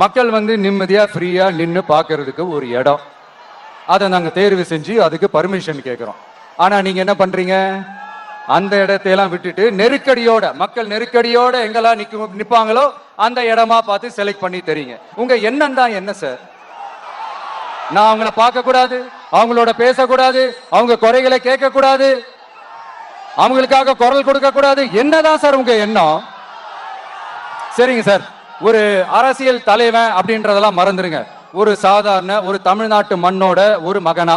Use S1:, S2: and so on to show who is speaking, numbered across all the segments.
S1: மக்கள் நிம்மதியா ஃப்ரீயா நின்னு பாக்குறதுக்கு ஒரு இடம், அதை நாங்க தேர்வு செஞ்சு அதுக்கு பர்மிஷன் கேட்கிறோம். ஆனா நீங்க என்ன பண்றீங்க? அந்த இடத்தையெல்லாம் விட்டுட்டு நெருக்கடியோட, மக்கள் நெருக்கடியோட எங்கெல்லாம் நிப்பாங்களோ அந்த இடமா பார்த்து செலக்ட் பண்ணி தரீங்க. உங்க எண்ணம் தான் என்ன சார்? நான் அவங்கள பார்க்க கூடாது, அவங்களோட பேசக்கூடாது, அவங்க குறைகளை கேட்க கூடாது, அவங்களுக்காக குரல் கொடுக்க கூடாது, என்னதான் சார் உங்க எண்ணம்? சரிங்க சார், ஒரு அரசியல் தலைவன் அப்படின்றதெல்லாம் மறந்துருங்க. ஒரு சாதாரண ஒரு தமிழ்நாட்டு மண்ணோட ஒரு மகனா,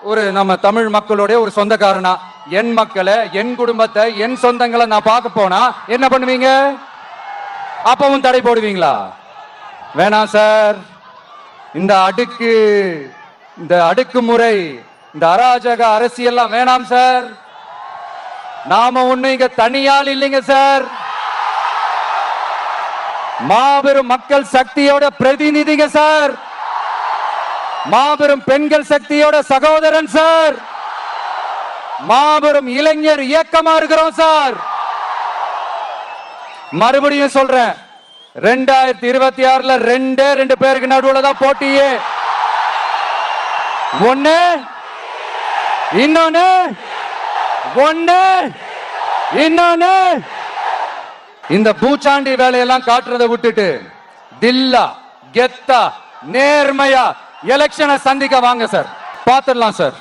S1: ஒரு நம்ம தமிழ் மக்களுடைய ஒரு சொந்தக்காரனா, என் மக்களை, என் குடும்பத்தை, என் சொந்தங்களை நான் பார்க்க போனா என்ன பண்ணுவீங்க? அப்பவும் தடை போடுவீங்களா? வேணாம் சார். இந்த அடுக்குமுறை, இந்த அராஜக அரசியல்லாம் வேணாம் சார். நாம ஒண்ணு இங்க தனியால் இல்லைங்க சார், மாபெரும் மக்கள் சக்தியோட பிரதிநிதிங்க சார், மாபெரும் பெண்கள் சக்தியோட சகோதரன் சார், மாபெரும் இளைஞர் இயக்கமா இருக்கிறோம் சார். மறுபடியும் சொல்றேன், 2026 ரெண்டு பேருக்கு நடுவுல தான் போட்டியே. ஒண்ணு இன்னொன்னு இந்த பூச்சாண்டி வேலையெல்லாம் காட்டுறதை விட்டுட்டு தில்லா கெத்தா நேர்மையா எலெக்ஷனை சந்திக்க வாங்க சார். பாத்துடலாம் சார்.